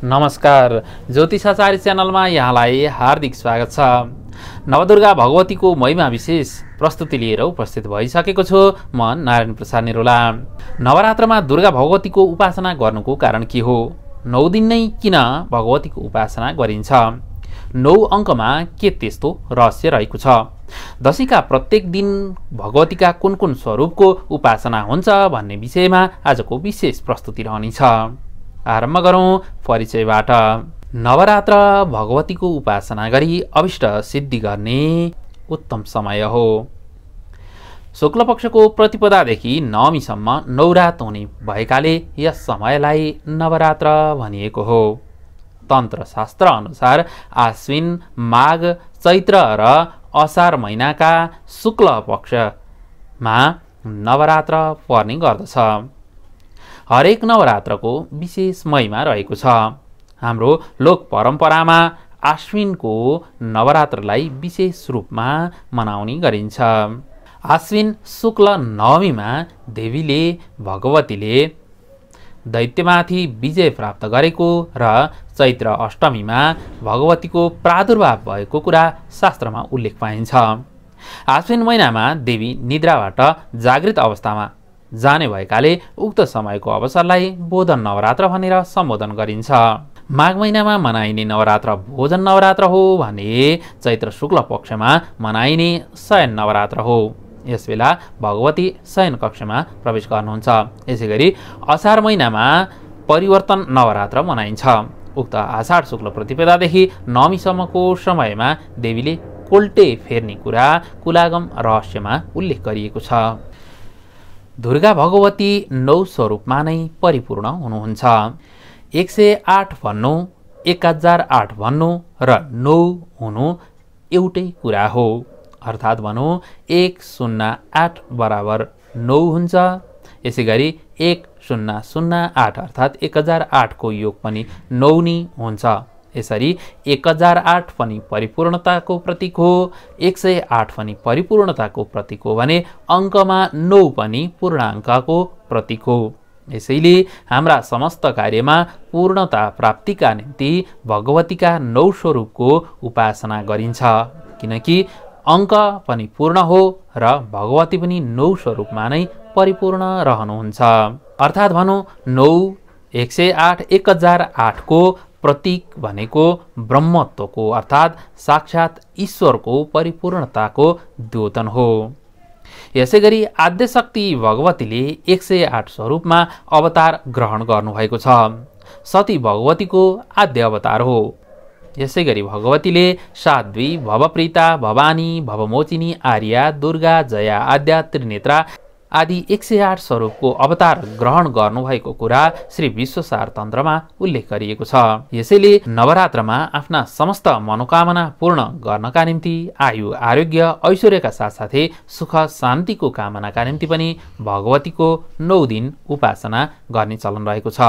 नमस्कार, ज्योतिषाचार्य च्यानलमा यहाँलाई हार्दिक स्वागत छ। नवदुर्गा भगवतीको महिमा विशेष प्रस्तुति लिएर उपस्थित भइसकेको छु। म नारायण प्रसाद निरोला। नवरात्रमा दुर्गा भगवतीको उपासना गर्नुको कारण के हो? 9 दिन नै किन भगवतीको उपासना गरिन्छ? 9 अङ्कमा के त्यस्तो रहस्य रहेको छ? दशैँका प्रत्येक दिन भगवतीका कुन कुन स्वरूपको उपासना हुन्छ भन्ने विषयमा आजको विशेष प्रस्तुति रहनेछ। आरम्भ गरौँ परिचयबाट। नवरात्र भगवतीको उपासना गरी अभिष्ट सिद्धि गर्ने उत्तम समय हो। शुक्ल पक्षको प्रतिपदादेखि नवमीसम्म 9 रात हुने भएकाले यस समयलाई नवरात्र भनिएको हो। तन्त्र शास्त्र अनुसार आश्विन, माघ, चैत्र र असार महिनाका शुक्ल पक्षमा नवरात्र पर्ने गर्दछ। हरेक नवरात्रको विशेष महिमा रहेको छ। हाम्रो लोक परम्परामा आश्विनको नवरात्रलाई विशेष रूपमा मनाउने गरिन्छ। आश्विन शुक्ल नवमीमा देवीले भगवतीले दैत्यमाथि विजय प्राप्त गरेको र चैत्र अष्टमीमा भगवतीको प्रादुर्भाव भएको कुरा शास्त्रमा उल्लेख पाइन्छ। आश्विन महिनामा देवी निद्राबाट जागृत अवस्थामा जाने भएकाले उक्त समयको अवसरलाई भोजन नवरात्र भनेर सम्बोधन गरिन्छ। माघ महिनामा मनाइने नवरात्र भोजन नवरात्र हो भने चैत्र शुक्ल पक्षमा मनाइने शयन नवरात्र हो। यसबेला भगवती शयन कक्षमा प्रवेश गर्नुहुन्छ। यसैगरी असार महिनामा परिवर्तन नवरात्र मनाइन्छ। उक्त आषाढ शुक्ल प्रतिपदादेखि नवमीसम्मको समयमा देवीले कोल्टे फेर्ने कुरा कुलागम रहस्यमा उल्लेख गरिएको छ। दुर्गा भगवती 9 स्वरूपमा नै परिपूर्ण हुनुहुन्छ। 108 भन्नु, 1008 भन्नु र 9 हुनु एउटै कुरा हो। अर्थात् भनौँ 108 बराबर 9 हुन्छ। यसै गरी 1008 अर्थात् 1008 को योग पनि 9 नै हुन्छ। यसरी 1008 पनि परिपूर्णताको प्रतीक हो, 108 पनि परिपूर्णताको प्रतीक हो भने अङ्कमा 9 पनि पूर्णाङ्कको प्रतीक हो। यसैले हाम्रा समस्त कार्यमा पूर्णता प्राप्तिका निम्ति भगवतीका 9 स्वरूपको उपासना गरिन्छ। किनकि अङ्क पनि पूर्ण हो र भगवती पनि 9 स्वरूपमा नै परिपूर्ण रहनुहुन्छ। अर्थात् भनौँ 9, 108, 1008 को प्रतीक भनेको ब्रह्मत्वको अर्थात् साक्षात् ईश्वरको परिपूर्णताको द्योतन हो। यसैगरी आद्यशक्ति भगवतीले 108 स्वरूपमा अवतार ग्रहण गर्नुभएको छ। सती भगवतीको आद्य अवतार हो। यसैगरी भगवतीले साध्वी, भवप्रीता, भवानी, भवमोचिनी, आर्या, दुर्गा, जया, आद्या, त्रिनेत्रा आदि 108 स्वरूपको अवतार ग्रहण गर्नुभएको कुरा श्री विश्वसार तन्त्रमा उल्लेख गरिएको छ। यसैले नवरात्रमा आफ्ना समस्त मनोकामना पूर्ण गर्नका निम्ति आयु, आरोग्य, ऐश्वर्यका साथसाथै सुख शान्तिको कामनाका निम्ति पनि भगवतीको 9 दिन उपासना गर्ने चलन रहेको छ।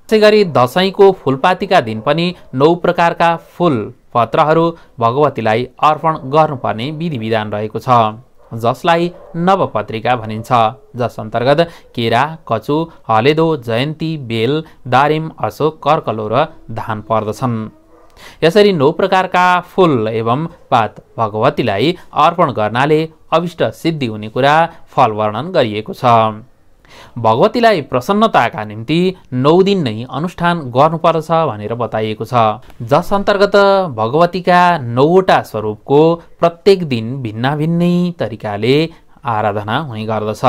त्यसैगरी दशैँको फुलपातीका दिन पनि 9 प्रकारका फुल पत्रहरू भगवतीलाई अर्पण गर्नुपर्ने विधि विधान रहेको छ, जसलाई नवपत्रिका भनिन्छ। जस अन्तर्गत केरा, कचु, हलेदो, जयन्ती, बेल, दारिम, अशोक, कर्कलो र धान पर्दछन्। यसरी 9 प्रकारका फूल एवं पात भगवतीलाई अर्पण गर्नाले अभिष्ट सिद्धि हुने कुरा फल वर्णन गरिएको छ। भगवतीलाई प्रसन्नताका निम्ति 9 दिन नै अनुष्ठान गर्नुपर्छ भनेर बताइएको छ, जस अन्तर्गत भगवतीका 9वटा स्वरूपको प्रत्येक दिन भिन्न भिन्नै तरिकाले आराधना हुने गर्दछ।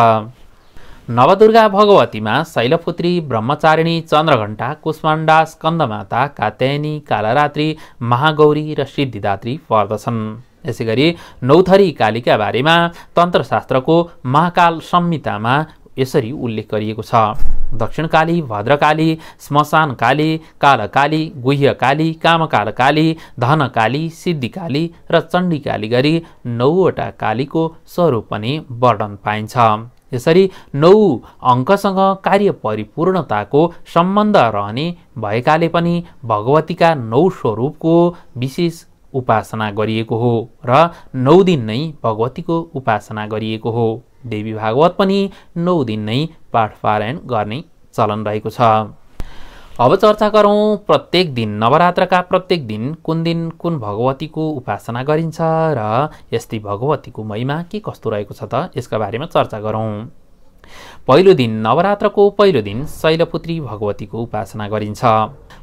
नवदुर्गा भगवतीमा शैलपुत्री, ब्रह्मचारिणी, चन्द्रघण्टा, कुष्माण्डा, स्कन्दमाता, कात्यायनी, कालरात्री, महागौरी र सिद्धिदात्री पर्दछन्। यसैगरी 9 थरी कालीका बारेमा तन्त्रशास्त्रको महाकाल संहितामा यसरी उल्लेख गरिएको छ। दक्षिणकाली, भद्रकाली, श्मशानकाली, कालकाली, गुह्यकाली, कामकालकाली, धनकाली, सिद्धिकाली र चण्डीकाली गरी 9वटा कालीको स्वरूप पनि वर्णन पाइन्छ। यसरी 9 अङ्कसँग कार्य परिपूर्णताको सम्बन्ध रहने भएकाले पनि भगवतीका 9 स्वरूपको विशेष उपासना गरिएको हो र 9 दिन नै भगवतीको उपासना गरिएको हो। देवी भागवत पनि 9 दिन नै पाठ पारायण गर्ने चलन रहेको छ। अब चर्चा गरौँ प्रत्येक दिन नवरात्रका प्रत्येक दिन कुन भगवतीको उपासना गरिन्छ र यस्तै भगवतीको महिमा के कस्तो रहेको छ त यसका बारेमा चर्चा गरौँ। पहिलो दिन नवरात्रको पहिलो दिन शैलपुत्री भगवतीको उपासना गरिन्छ।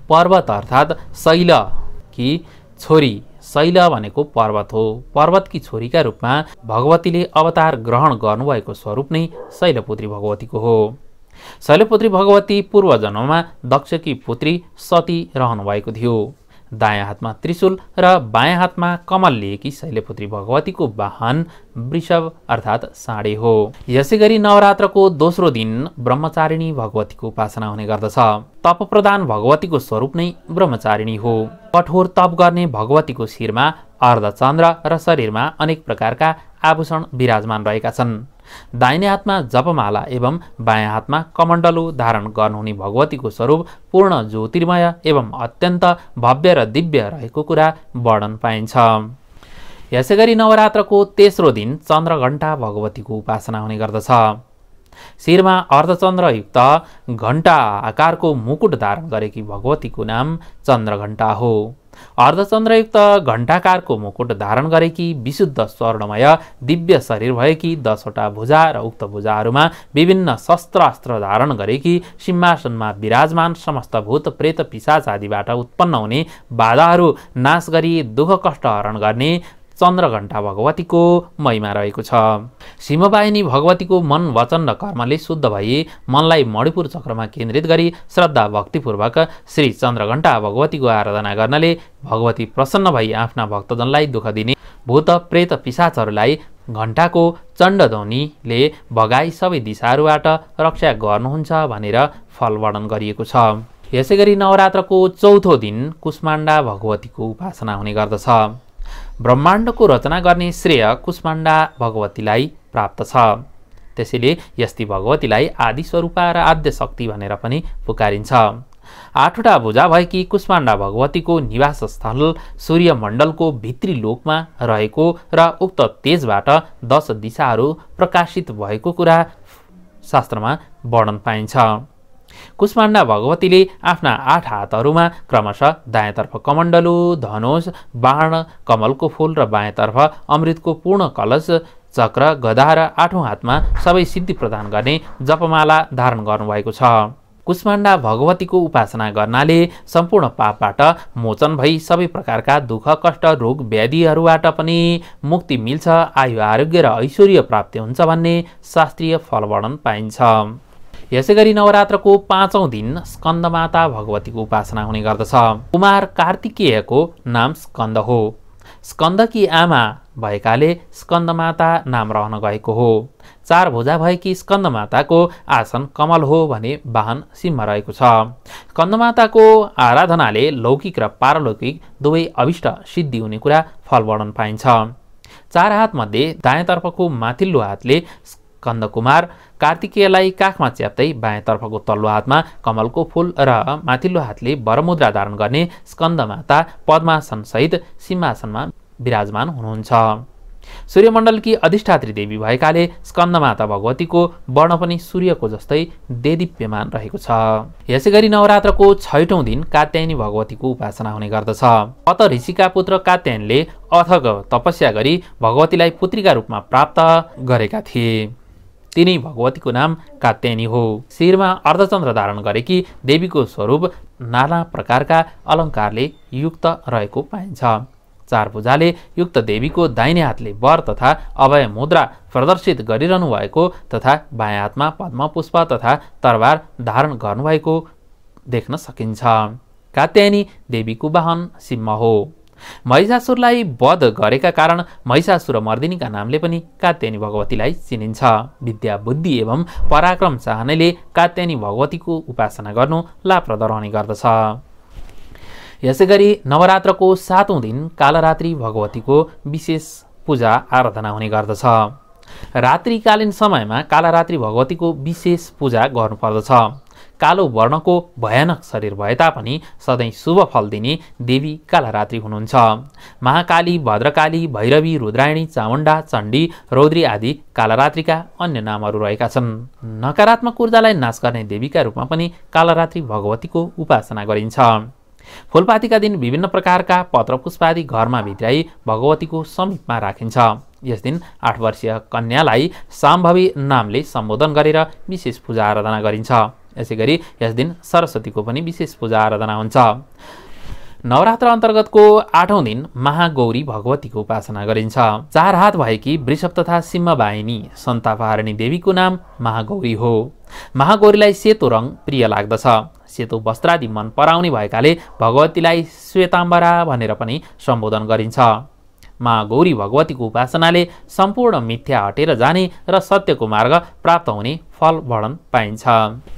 पर्वत अर्थात् शैलकी छोरी, शैल भनेको पर्वत हो। पर्वतकी छोरीका रूपमा भगवतीले अवतार ग्रहण गर्नुभएको स्वरूप नै शैलपुत्री भगवतीको हो। शैलपुत्री भगवती पूर्व जन्ममा दक्षकी पुत्री सती रहनुभएको थियो। दायाँ हातमा त्रिशूल र बायाँ हातमा कमल लिएकी शैलपुत्री भगवतीको वाहन वृषभ अर्थात् साँडे हो। यसैगरी नवरात्रको दोस्रो दिन ब्रह्मचारिणी भगवतीको उपासना हुने गर्दछ। तप प्रदान भगवतीको स्वरूप नै ब्रह्मचारिणी हो। कठोर तप गर्ने भगवतीको शिरमा अर्धचन्द्र र शरीरमा अनेक प्रकारका आभूषण विराजमान रहेका छन्। दाहिने हातमा जपमाला एवं बायाँ हातमा कमण्डलु धारण गर्नुहुने भगवतीको स्वरूप पूर्ण ज्योतिर्मय एवं अत्यन्त भव्य र दिव्य रहेको कुरा वर्णन पाइन्छ। यसैगरी नवरात्रको तेस्रो दिन चन्द्रघण्टा भगवतीको उपासना हुने गर्दछ। शिरमा अर्धचन्द्रयुक्त घण्टा आकारको मुकुट धारण गरेकी भगवतीको नाम चन्द्रघण्टा हो। अर्धचन्द्रयुक्त घण्टाकारको मुकुट धारण गरेकी विशुद्ध स्वर्णमय दिव्य शरीर भएकी 10वटा भुजा र उक्त भुजाहरूमा विभिन्न शस्त्र अस्त्र धारण गरेकी सिंहासनमा विराजमान समस्त भूत प्रेत पिशाच आदिबाट उत्पन्न हुने बाधाहरू नाश गरी दुःख कष्ट हरण गर्ने चन्द्रघण्टा भगवतीको महिमा रहेको छ। सिंहवाहिनी भगवतीको मन वचन र कर्मले शुद्ध भई मनलाई मणिपुर चक्रमा केन्द्रित गरी श्रद्धा भक्तिपूर्वक श्री चन्द्रघण्टा भगवतीको आराधना गर्नाले भगवती प्रसन्न भई आफ्ना भक्तजनलाई दुःख दिने भूत प्रेत पिशाचहरूलाई घण्टाको चण्डध्वनिले भगाई सबै दिशाहरूबाट रक्षा गर्नुहुन्छ भनेर फल वर्णन गरिएको छ। यसैगरी नवरात्रको चौथो दिन कुष्माण्डा भगवतीको उपासना हुने गर्दछ। ब्रह्माण्डको रचना गर्ने श्रेय कुष्माण्डा भगवतीलाई प्राप्त छ। त्यसैले यस्ती भगवतीलाई आदि स्वरूपा र आद्य शक्ति भनेर पनि पुकारिन्छ। 8वटा भुजा भएकी कुष्माण्डा भगवतीको निवास स्थल सूर्यमण्डलको भित्री लोकमा रहेको र उक्त तेजबाट 10 दिशाहरू प्रकाशित भएको कुरा शास्त्रमा वर्णन पाइन्छ। कुष्माण्डा भगवतीले आफ्ना 8 हातहरूमा क्रमशः दायाँतर्फ कमण्डलु, धनुष, बाण, कमलको फूल र बायाँतर्फ अमृतको पूर्ण कलश, चक्र, गदा र 8औं हातमा सबै सिद्धि प्रदान गर्ने जपमाला धारण गर्नुभएको छ। कुष्माण्डा भगवतीको उपासना गर्नाले सम्पूर्ण पापबाट मोचन भई सबै प्रकारका दुःख कष्ट रोग व्याधिहरूबाट पनि मुक्ति मिल्छ, आयु आरोग्य र ऐश्वर्य प्राप्ति हुन्छ भन्ने शास्त्रीय फल वर्णन पाइन्छ। यसैगरी नवरात्रको 5औं दिन स्कन्दमाता भगवतीको उपासना हुने गर्दछ। कुमार कार्तिकेयको नाम स्कन्द हो। स्कन्दकी आमा भएकाले स्कन्दमाता नाम रहन गएको हो। 4 भुजा भएकी स्कन्दमाताको आसन कमल हो भने वाहन सिंह रहेको छ। स्कन्दमाताको आराधनाले लौकिक र पारलौकिक दुवै अभिष्ट सिद्धि हुने कुरा फल वर्णन पाइन्छ। 4 हात मध्ये दायाँतर्फको माथिल्लो हातले स्कन्दकुमार कार्तिकेयलाई काखमा च्याप्दै बायाँतर्फको तल्लो हातमा कमलको फूल र माथिल्लो हातले वरमुद्रा धारण गर्ने स्कन्दमाता पद्मासन सहित सिंहासनमा विराजमान हुनुहुन्छ। सूर्यमण्डलकी अधिष्ठात्री देवी भएकाले स्कन्दमाता भगवतीको वर्ण पनि सूर्यको जस्तै देदीप्यमान रहेको छ। यसैगरी नवरात्रको 6औं दिन कात्यायनी भगवतीको उपासना हुने गर्दछ। अत ऋषिका पुत्र कात्यायनले अथक तपस्या गरी भगवतीलाई पुत्रीका रूपमा प्राप्त गरेका थिए। तिनी भगवतीको नाम कात्यायनी हो। शिरमा अर्धचन्द्र धारण गरेकी देवीको स्वरूप नाना प्रकारका अलङ्कारले युक्त रहेको पाइन्छ। 4 भुजाले युक्त देवीको दाहिने हातले वर तथा अभय मुद्रा प्रदर्शित गरिरहनु भएको तथा बायाँ हातमा पद्म पुष्प तथा तरबार धारण गर्नुभएको देख्न सकिन्छ। कात्यायनी देवीको वाहन सिंह हो। महिषासुरलाई वध गरेका कारण महिषासुरमर्दिनीका नामले पनि कात्यायनी भगवतीलाई चिनिन्छ। विद्या बुद्धि एवं पराक्रम चाहनेले कात्यायनी भगवतीको उपासना गर्नु लाभप्रद रहने गर्दछ। यसैगरी नवरात्रको 7औं दिन कालरात्रि भगवतीको विशेष पूजा आराधना हुने गर्दछ। रात्रिकालीन समयमा कालरात्रि भगवतीको विशेष पूजा गर्नुपर्दछ। कालो वर्णको भयानक शरीर भए तापनि सधैँ शुभ फल दिने देवी कालरात्रि हुनुहुन्छ। महाकाली, भद्रकाली, भैरवी, रुद्रायणी, चामुण्डा, चण्डी, रौद्री आदि कालरात्रिका अन्य नामहरू रहेका छन्। नकारात्मक ऊर्जालाई नाश गर्ने देवीका रूपमा पनि कालरात्रि भगवतीको उपासना गरिन्छ। फूलपातीका दिन विभिन्न प्रकारका पत्र पुष्पादि घरमा भित्राई भगवतीको समीपमा राखिन्छ। यस दिन 8 वर्षीय कन्यालाई साम्भवी नामले सम्बोधन गरेर विशेष पूजा आराधना गरिन्छ। यसैगरी यस दिन सरस्वतीको पनि विशेष पूजा आराधना हुन्छ। नवरात्र अन्तर्गतको 8औं दिन महागौरी भगवतीको उपासना गरिन्छ। 4 हात भएकी वृषभ तथा सिंहवाहिनी सन्तापहारिणी देवीको नाम महागौरी हो। महागौरीलाई सेतो रङ प्रिय लाग्दछ। सेतो वस्त्रादि मन पराउने भएकाले भगवतीलाई श्वेताम्बरा भनेर पनि सम्बोधन गरिन्छ। महागौरी भगवतीको उपासनाले सम्पूर्ण मिथ्या हटेर जाने र सत्यको मार्ग प्राप्त हुने फल वर्णन पाइन्छ।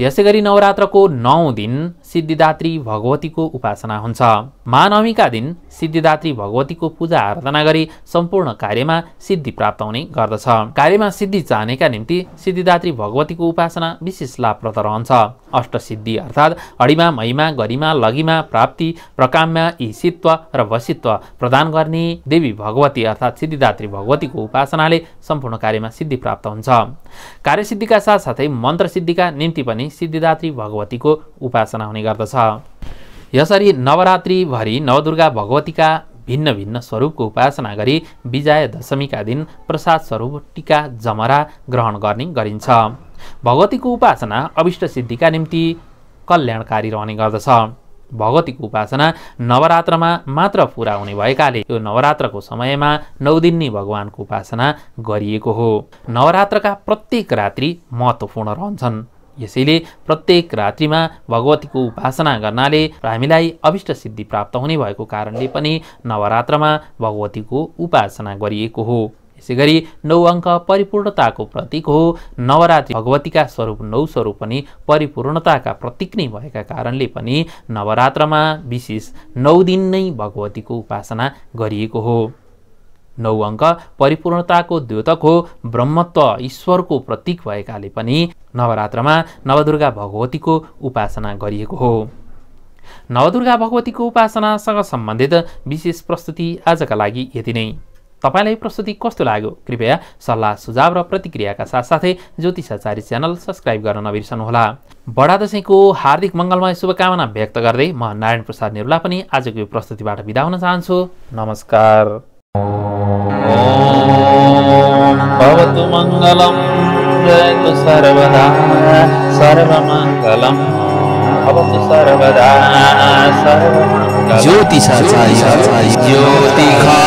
यसैगरी नवरात्रको 9औं दिन सिद्धिदात्री भगवतीको उपासना हुन्छ। महानवमीका दिन सिद्धिदात्री भगवतीको पूजा आराधना गरी सम्पूर्ण कार्यमा सिद्धि प्राप्त हुने गर्दछ। कार्यमा सिद्धि चाहनेका निम्ति सिद्धिदात्री भगवतीको उपासना विशेष लाभप्रद रहन्छ। अष्टसिद्धि अर्थात् अडिमा, महिमा, गरिमा, लघिमा, प्राप्ति, प्रकाम्य, ईशित्व र वशित्व प्रदान गर्ने देवी भगवती अर्थात् सिद्धिदात्री भगवतीको उपासनाले सम्पूर्ण कार्यमा सिद्धि प्राप्त हुन्छ। कार्यसिद्धिका साथसाथै मन्त्र सिद्धिका निम्ति पनि सिद्धिदात्री भगवतीको उपासना हुने गर्दछ। यसरी नवरात्रिभरि नवदुर्गा भगवतीका भिन्न भिन्न स्वरूपको उपासना गरी विजया दशमीका दिन प्रसाद स्वरूप टीका जमरा ग्रहण गर्ने गरिन्छ। भगवतीको उपासना अभिष्ट सिद्धिका निम्ति कल्याणकारी रहने गर्दछ। भगवतीको उपासना नवरात्रमा मात्र पूरा हुने भएकाले यो नवरात्रको समयमा 9 दिन नै भगवानको उपासना गरिएको हो। नवरात्रका प्रत्येक रात्रि महत्त्वपूर्ण रहन्छन्। यसैले प्रत्येक रात्रिमा भगवतीको उपासना गर्नाले हामीलाई अभिष्ट सिद्धि प्राप्त हुने भएको कारणले पनि नवरात्रमा भगवतीको उपासना गरिएको हो। यसैगरी 9 अङ्क परिपूर्णताको प्रतीक हो। नवरात्रि भगवतीका स्वरूप 9 स्वरूप पनि परिपूर्णताका प्रतीक नै भएका कारणले पनि नवरात्रमा विशेष 9 दिन नै भगवतीको उपासना गरिएको हो। 9 अङ्क परिपूर्णताको द्योतक हो। ब्रह्मत्व ईश्वरको प्रतीक भएकाले पनि नवरात्रमा नवदुर्गा भगवतीको उपासना गरिएको हो। नवदुर्गा भगवतीको उपासनासँग सम्बन्धित विशेष प्रस्तुति आजका लागि यति नै। तपाईलाई प्रस्तुति कस्तो लाग्यो कृपया सल्लाह सुझाव र प्रतिक्रियाका साथसाथै ज्योतिषाचार्य च्यानल सब्स्क्राइब गर्न नबिर्सनुहोला। बडा दशैंको हार्दिक मङ्गलमय शुभकामना व्यक्त गर्दै म नारायण प्रसाद निरुला पनि आजको यो प्रस्तुतिबाट बिदा हुन चाहन्छु। नमस्कार। भवतु मङ्गलम् जयतु सर्वदा सर्वमङ्गलम् भवतु सर्वदा सर्वमङ्गलम्। ज्योतिषाचार्य ज्योतिषा